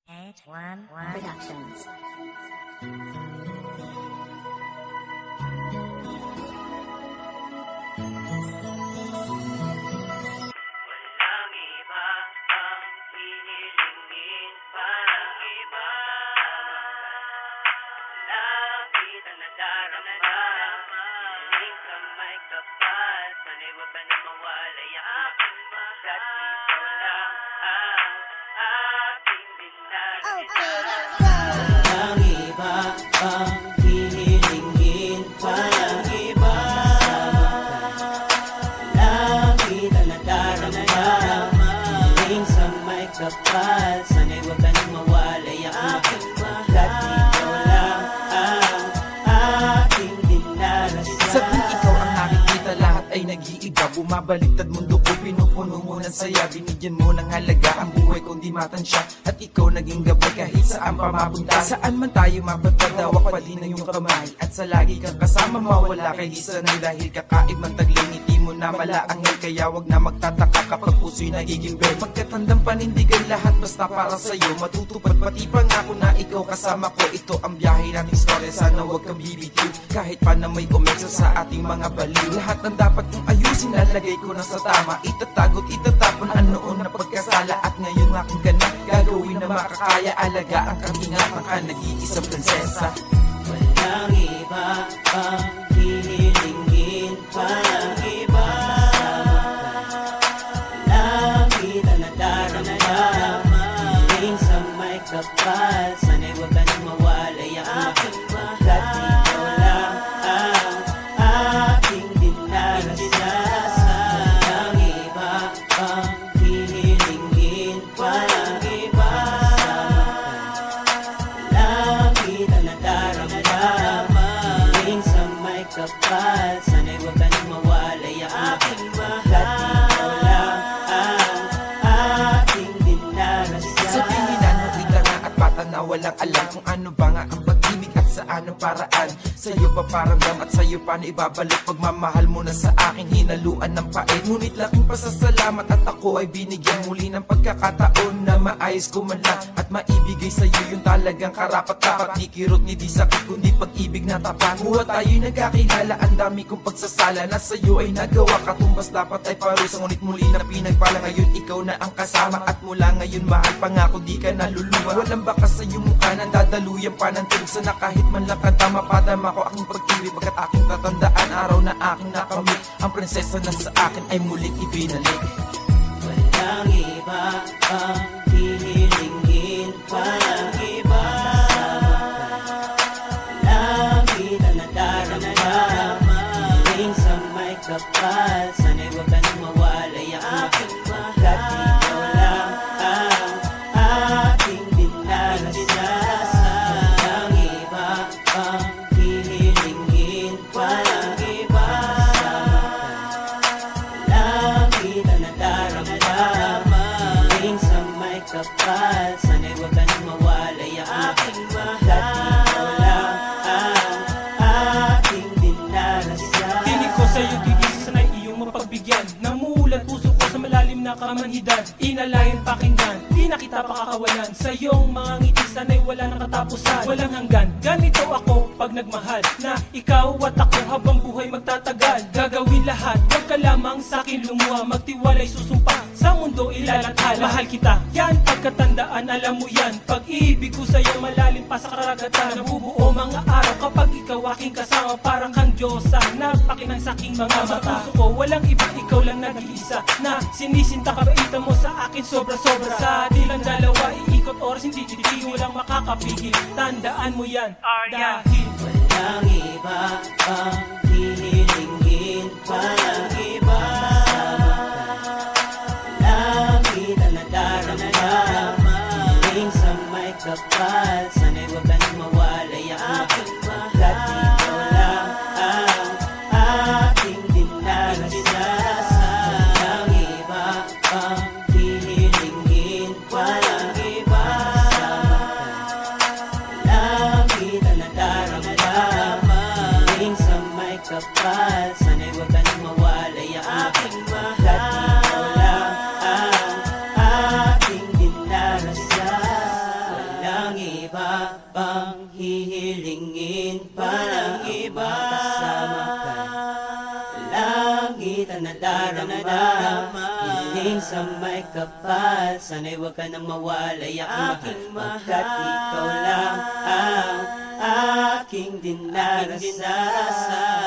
H1 Productions. Walang iba ang hihilingin parang iba. Lapit ang nadarama, hiling sa may kapal. Sana'y huwag ka na mawalay ang aking mahal. Ikaw lang ang aking dinarasan. Walang iba ang hihilingin parang iba. Langit ang nadarama, hiling sa may kapal. Sana'y huwag ka nang mawalay ang aking mahal. Ikaw lang ang aking dinarasan. Sabi ikaw ang nakikita, lahat ay nag-iiba. Bumabaliktad mundo ko, pinupuno mo ng saya. Binigyan mo ng halaga ang buhay kong di matansya. At ikaw naging gabay kahit saan pa mapunta. Saan man tayo mapadpadawak pa din ang iyong kamay. At sa lagi kang kasama mawala kay lisanay. Dahil kakaib man tagling ngiti mo na malaangay. Kaya wag na magtataka kapag puso'y nagiging bed. Magkatandang panindigan lahat basta para sa'yo. Matutupad pati pangako na ikaw kasama ko. Ito ang biyahe nating story, sana wag kang bibitiw. Kahit pa na may komensya sa ating mga baliw. Lahat ng dapat kong ayusin lalagay ko na sa tama. Itatagot, itatapon ang noon na pagkasala. At ngayon aking ka na gagawin na makakaya. Alaga ang kaingatan ka, nag-iisang prinsesa. Walang iba ang hihilingin parang iba. Langit ang nadarama, hiling sa may kapal. Sana'y huwag ka nang mawalay ang aking mahal. Ikaw lang ang aking dinarasan. Walang iba ang hihilingin parang iba. Langit ang nadarama, hiling sa may kapal. Sana'y huwag ka nang mawalay ang aking mahal. Ikaw lang ang aking dinarasan. Sa tinginan mo itanga at bata na walang alam kung ano ba nga ang pag-ibig at saan ang paraan. Sa'yo pa paramdam at sa'yo pa na ibabalik. Pagmamahal mo na sa aking hinaluan ng pait. Ngunit laking pasasalamat at ako ay binigyan muli ng pagkakataon na maayos ko man lang at maibigay sa'yo yung talagang karapat-dapat. Di kirot ni di sakit kundi pag-ibig na tapat. Buwa tayo'y nagkakilala, ang dami kong pagsasala na sa'yo ay nagawa. Katumbas dapat ay parusa, ngunit muli na pinagpala. Ngayon ikaw na ang kasama at mula ngayon mahal pangako di ka naluluwa. Walang bakas sa iyong mukha nang dadaluyan pa ng tulog. Sana kahit man lang kanta mapadama ko aking pag-ibig. Pagkat aking tatandaan araw na aking nakamit. Ang prinsesa na sa akin ay muling ibinalik. Walang iba ang hihilingin parang iba. Langit ang nadarama, hiling sa may kapal. Sana'y huwag ka nang mawalay ang aking mahal. Ikaw lang ang aking dinarasan. Walang iba ang hihilingin parang iba. Langit ang nadarama, hiling sa may kapal. Sana'y huwag ka nang mawalay ang aking mahal. Ikaw lang ang aking dinarasan. Tinig ko sa'yo gigisa na iyong mapagbigyan. Namuulat puso ko sa malalim na kamanhidan. Inalayan pakinggan, di na kita pakakawalan. Sa iyong mga ngiti sana'y wala nang katapusan. Walang hanggan, ganito ako pag nagmahal. Na ikaw at ako habang buhay magtatagal. Gagawin lahat, huwag ka lamang sa'kin lumuha. Magtiwalay susumpa, sa mundo ilalathala. Mahal kita, yan pagkatandaan, alam mo yan. Pag-ibig ko sa'yo malalim pa sa karagatan. Nabubuo mga araw kapag ikaw aking kasama. Parang kang Diyosa, nagpakinang sa aking mga mata. Sa puso ko, walang iba, ikaw lang nag-iisa. Na sinisinta kabaitan mo sa akin sobra-sobra. Sa dilang dalawa, iikot oras, hindi tititi, walang makakapigil. Tandaan mo yan, dahil Walang iba ang hihilingin parang iba. Langit ang nadarama, hiling sa may kapal. Sana'y huwag ka nang mawalay ang aking mahal. Ikaw lang ang aking dinarasan. Walang iba ang hihilingin parang iba. Langit ang nadarama, hiling sa may iba pang hihilingin pa ng iba. Kasama ka, langit ang nadarama, hiling sa may kapal. Sana'y huwag ka nang mawalay aking mahal, pagkat ikaw lang ang aking dinarasal.